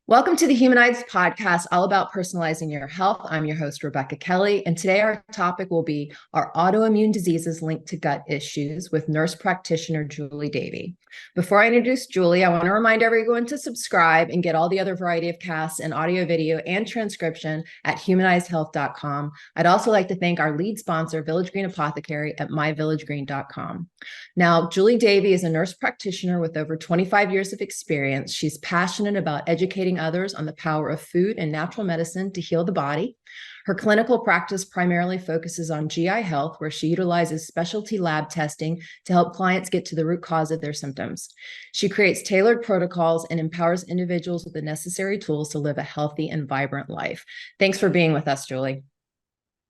Welcome to the Humanized podcast, all about personalizing your health. I'm your host, Rebecca Kelly, and today our topic will be our autoimmune diseases linked to gut issues with nurse practitioner Julie Davey. Before I introduce Julie, I want to remind everyone to subscribe and get all the other variety of casts and audio, video, and transcription at humanizedhealth.com. I'd also like to thank our lead sponsor, Village Green Apothecary at myvillagegreen.com. Now, Julie Davey is a nurse practitioner with over 25 years of experience. She's passionate about educating others on the power of food and natural medicine to heal the body. Her clinical practice primarily focuses on GI health, where she utilizes specialty lab testing to help clients get to the root cause of their symptoms. She creates tailored protocols and empowers individuals with the necessary tools to live a healthy and vibrant life. Thanks for being with us, Julie.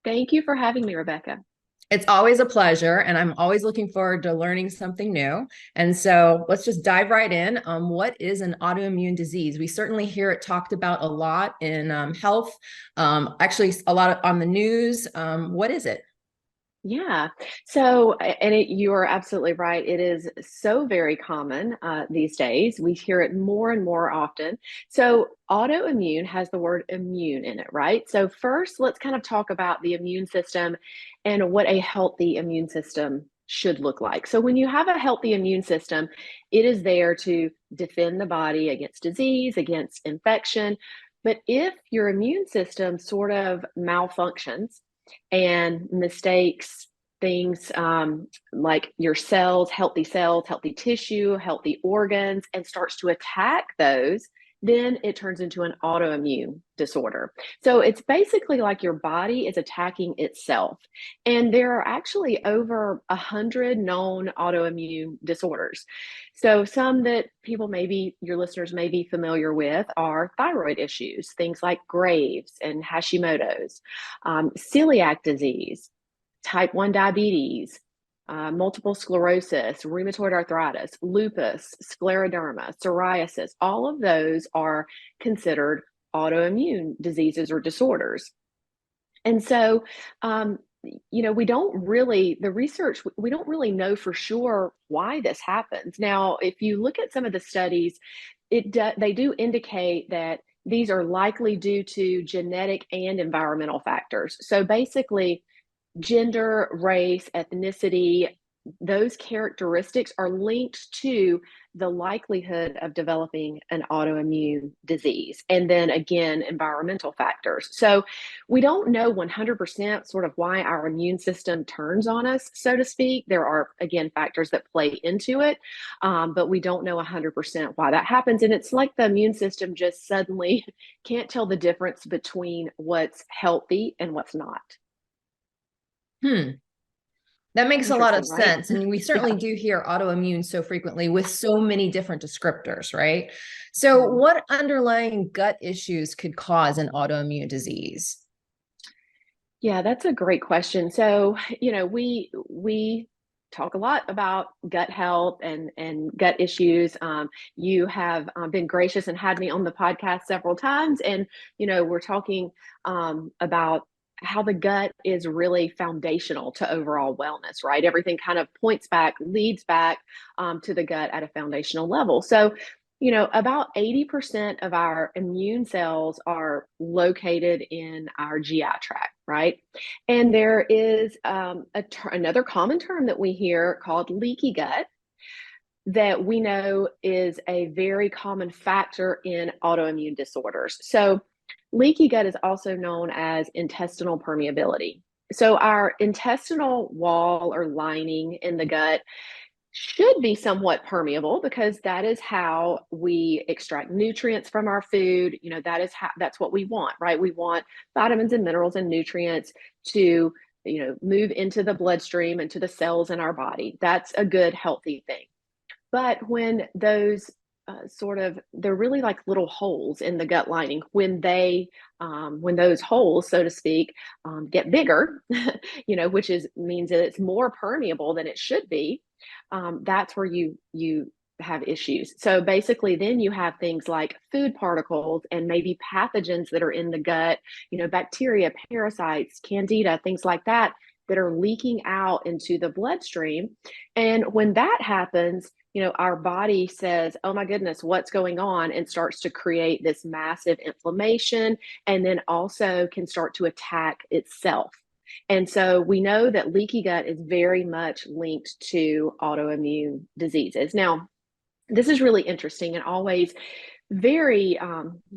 Thank you for having me, Rebecca. It's always a pleasure, and I'm always looking forward to learning something new. And so let's just dive right in. What is an autoimmune disease? We certainly hear it talked about a lot in health, actually a lot on the news. What is it? Yeah. So, you are absolutely right. It is so very common these days. We hear it more and more often. So, autoimmune has the word immune in it, right? So, first, let's kind of talk about the immune system and what a healthy immune system should look like. So, when you have a healthy immune system, it is there to defend the body against disease, against infection. But if your immune system sort of malfunctions, and mistakes things like your cells, healthy tissue, healthy organs, and starts to attack those, then it turns into an autoimmune disorder. So it's basically like your body is attacking itself. And there are actually over 100 known autoimmune disorders. So some that your listeners may be familiar with are thyroid issues, things like Graves and Hashimoto's, celiac disease, type 1 diabetes, multiple sclerosis, rheumatoid arthritis, lupus, scleroderma, psoriasis. All of those are considered autoimmune diseases or disorders. And so, we don't really, the research, we don't really know for sure why this happens. Now, if you look at some of the studies, they do indicate that these are likely due to genetic and environmental factors. So basically, gender, race, ethnicity, those characteristics are linked to the likelihood of developing an autoimmune disease. And then again, environmental factors. So we don't know 100% sort of why our immune system turns on us, so to speak. There are, again, factors that play into it, but we don't know 100% why that happens. And it's like the immune system just suddenly can't tell the difference between what's healthy and what's not. That makes a lot of Interesting, right? sense. And we certainly Yeah. do hear autoimmune so frequently with so many different descriptors, right? So, Mhm. what underlying gut issues could cause an autoimmune disease? Yeah, that's a great question. So, we talk a lot about gut health and gut issues. You have been gracious and had me on the podcast several times, and we're talking about how the gut is really foundational to overall wellness, right? Everything kind of leads back to the gut at a foundational level. So, about 80% of our immune cells are located in our GI tract, right? And there is another common term that we hear called leaky gut that we know is a very common factor in autoimmune disorders. So, leaky gut is also known as intestinal permeability. So, our intestinal wall or lining in the gut should be somewhat permeable because that is how we extract nutrients from our food. That's what we want, right? We want vitamins and minerals and nutrients to, move into the bloodstream and to the cells in our body. That's a good, healthy thing. But when those they're really like little holes in the gut lining. When those holes, so to speak, get bigger, which means that it's more permeable than it should be. That's where you have issues. So basically, then you have things like food particles and maybe pathogens that are in the gut, bacteria, parasites, candida, things like that that are leaking out into the bloodstream. And when that happens, our body says, oh my goodness, what's going on? And starts to create this massive inflammation, and then also can start to attack itself. And so we know that leaky gut is very much linked to autoimmune diseases. Now, this is really interesting and always very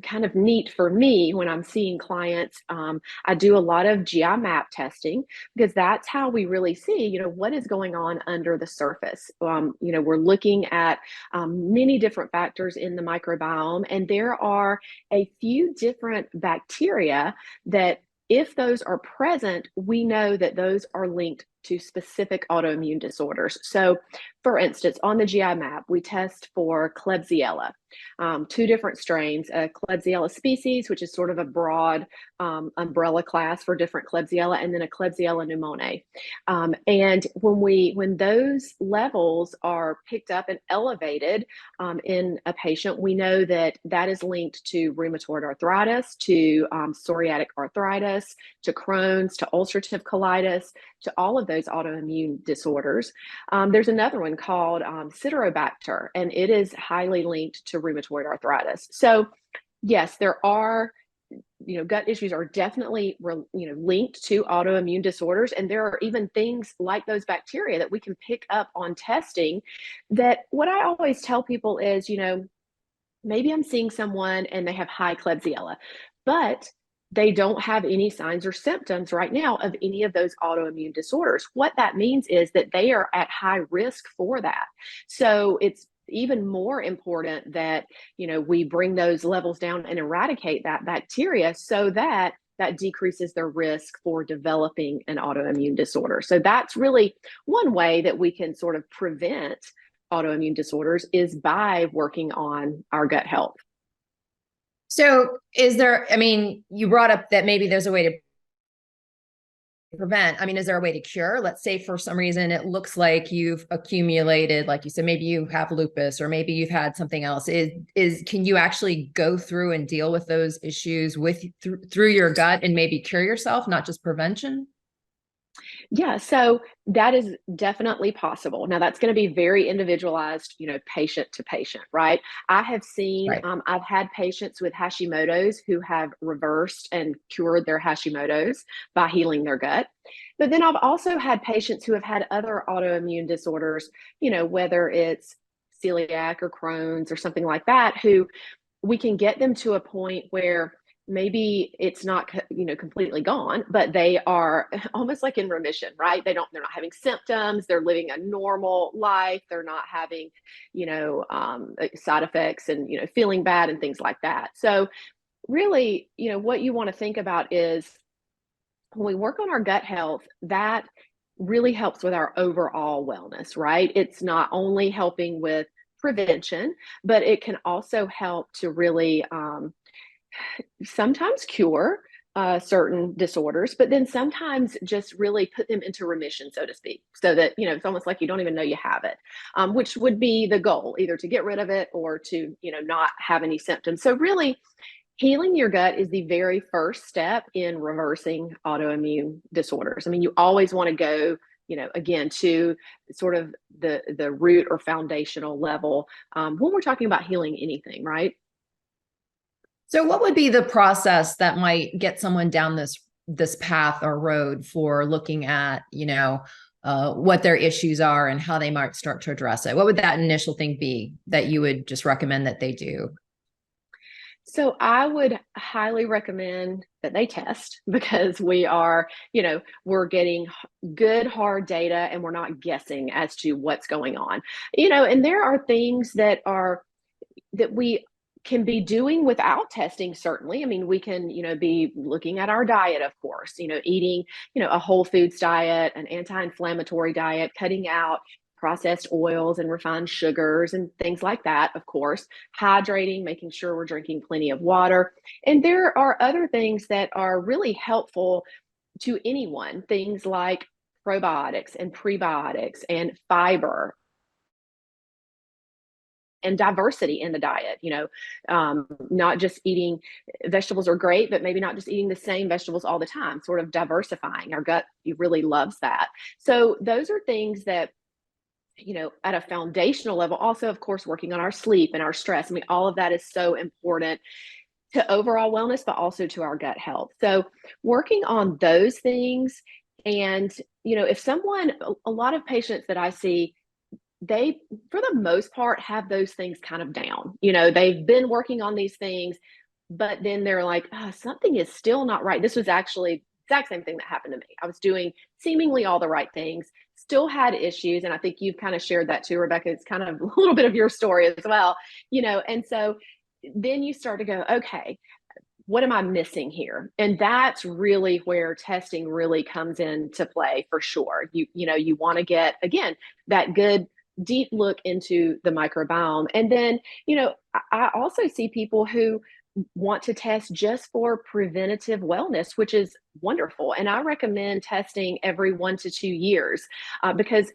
kind of neat for me when I'm seeing clients. I do a lot of GI map testing because that's how we really see, what is going on under the surface. We're looking at many different factors in the microbiome, and there are a few different bacteria that, if those are present, we know that those are linked to specific autoimmune disorders. So, for instance, on the GI map, we test for Klebsiella, two different strains, a Klebsiella species, which is sort of a broad umbrella class for different Klebsiella, and then a Klebsiella pneumoniae. And when those levels are picked up and elevated in a patient, we know that that is linked to rheumatoid arthritis, to psoriatic arthritis, to Crohn's, to ulcerative colitis, to all of those autoimmune disorders. There's another one called Siderobacter, and it is highly linked to rheumatoid arthritis. So yes, there are, gut issues are definitely, linked to autoimmune disorders. And there are even things like those bacteria that we can pick up on testing. That what I always tell people is, maybe I'm seeing someone and they have high Klebsiella, but they don't have any signs or symptoms right now of any of those autoimmune disorders. What that means is that they are at high risk for that. So it's even more important that, we bring those levels down and eradicate that bacteria so that that decreases their risk for developing an autoimmune disorder. So that's really one way that we can sort of prevent autoimmune disorders, is by working on our gut health. So you brought up that maybe there's a way to prevent. Is there a way to cure? Let's say for some reason it looks like you've accumulated, like you said, maybe you have lupus, or maybe you've had something else. Can you actually go through and deal with those issues through your gut and maybe cure yourself, not just prevention? Yeah, so that is definitely possible. Now, that's going to be very individualized, patient to patient, right? I have seen, Right. I've had patients with Hashimoto's who have reversed and cured their Hashimoto's by healing their gut. But then I've also had patients who have had other autoimmune disorders, whether it's celiac or Crohn's or something like that, who we can get them to a point where maybe it's not, completely gone, but they are almost like in remission, right? They're not having symptoms. They're living a normal life. They're not having, side effects and, feeling bad and things like that. So really, what you want to think about is, when we work on our gut health, that really helps with our overall wellness, right? It's not only helping with prevention, but it can also help to really sometimes cure certain disorders, but then sometimes just really put them into remission, so to speak, so that, it's almost like you don't even know you have it, which would be the goal, either to get rid of it or to, not have any symptoms. So really, healing your gut is the very first step in reversing autoimmune disorders. You always want to go, again, to sort of the root or foundational level when we're talking about healing anything, right? So what would be the process that might get someone down this path or road for looking at, what their issues are and how they might start to address it? What would that initial thing be that you would just recommend that they do? So I would highly recommend that they test, because we are, we're getting good hard data and we're not guessing as to what's going on. And there are things that we can be doing without testing, certainly. We can, be looking at our diet, of course, eating, a whole foods diet, an anti-inflammatory diet, cutting out processed oils and refined sugars and things like that, of course, hydrating, making sure we're drinking plenty of water. And there are other things that are really helpful to anyone, things like probiotics and prebiotics and fiber. and diversity in the diet. Not just eating vegetables are great, but maybe not just eating the same vegetables all the time, sort of diversifying. Our gut really loves that. So those are things that, at a foundational level, also, of course, working on our sleep and our stress. I mean, all of that is so important to overall wellness, but also to our gut health. So working on those things. And, if a lot of patients that I see, they, for the most part, have those things kind of down. They've been working on these things, but then they're like, oh, something is still not right. This was actually the exact same thing that happened to me. I was doing seemingly all the right things, still had issues. And I think you've kind of shared that too, Rebecca. It's kind of a little bit of your story as well, and so then you start to go, okay, what am I missing here? And that's really where testing really comes into play for sure. You want to get, again, that good deep look into the microbiome. And then, I also see people who want to test just for preventative wellness, which is wonderful. And I recommend testing every 1 to 2 years because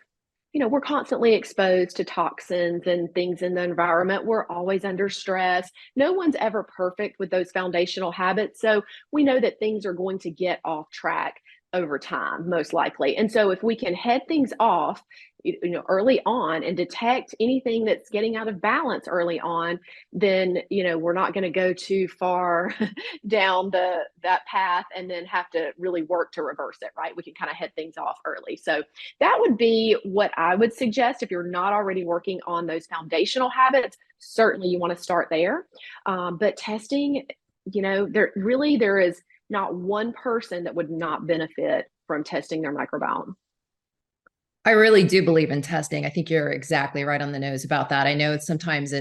we're constantly exposed to toxins and things in the environment. We're always under stress. No one's ever perfect with those foundational habits. So we know that things are going to get off track over time, most likely. And so if we can head things off, early on and detect anything that's getting out of balance early on, then, we're not going to go too far down that path and then have to really work to reverse it, right? We can kind of head things off early. So that would be what I would suggest. If you're not already working on those foundational habits, certainly you want to start there. But testing, there is not one person that would not benefit from testing their microbiome. I really do believe in testing. I think you're exactly right on the nose about that. I know sometimes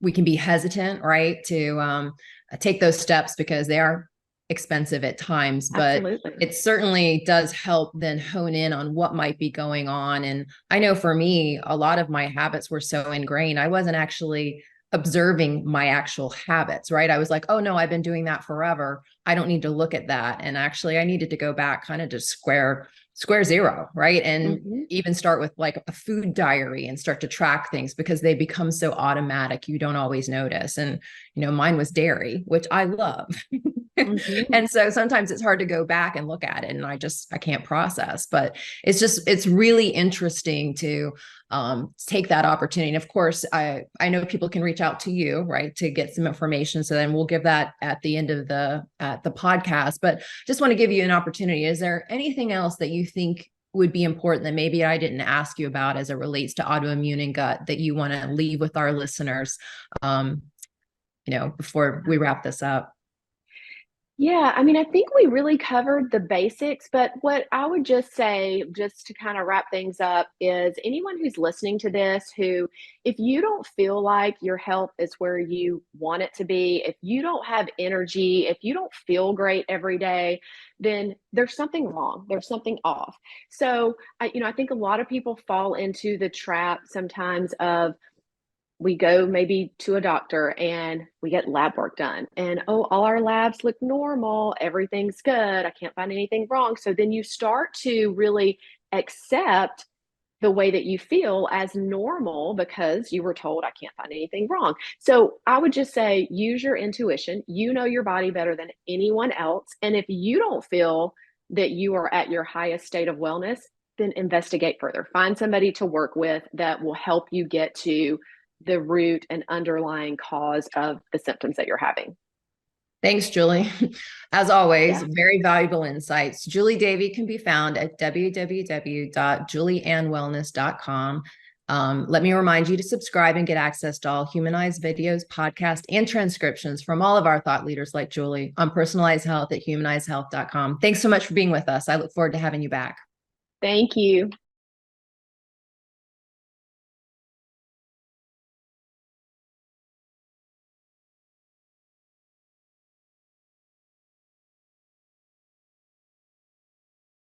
we can be hesitant, right, to take those steps because they are expensive at times, but Absolutely. it certainly does help then hone in on what might be going on. And I know for me, a lot of my habits were so ingrained, I wasn't actually observing my actual habits, right? I was like, oh no, I've been doing that forever. I don't need to look at that. And actually I needed to go back kind of to square zero, right? And even start with like a food diary and start to track things because they become so automatic. You don't always notice. And, mine was dairy, which I love. And so sometimes it's hard to go back and look at it and I can't process, but it's really interesting to take that opportunity. And of course, I know people can reach out to you, right, to get some information. So then we'll give that at the end of the podcast, but just want to give you an opportunity. Is there anything else that you think would be important that maybe I didn't ask you about as it relates to autoimmune and gut that you want to leave with our listeners, before we wrap this up? Yeah, I mean, I think we really covered the basics, but what I would just say, just to kind of wrap things up, is anyone who's listening to this, if you don't feel like your health is where you want it to be, if you don't have energy, if you don't feel great every day, then there's something wrong. There's something off. So, I think a lot of people fall into the trap sometimes of, we go maybe to a doctor and we get lab work done and, oh, all our labs look normal. Everything's good. I can't find anything wrong. So then you start to really accept the way that you feel as normal because you were told, I can't find anything wrong. So I would just say, use your intuition. You know your body better than anyone else. And if you don't feel that you are at your highest state of wellness, then investigate further. Find somebody to work with that will help you get to the root and underlying cause of the symptoms that you're having. Thanks, Julie. As always, Yeah. very valuable insights. Julie Davey can be found at www.julieannwellness.com. Let me remind you to subscribe and get access to all Humanized videos, podcasts, and transcriptions from all of our thought leaders like Julie on personalized health at humanizedhealth.com. Thanks so much for being with us. I look forward to having you back. Thank you.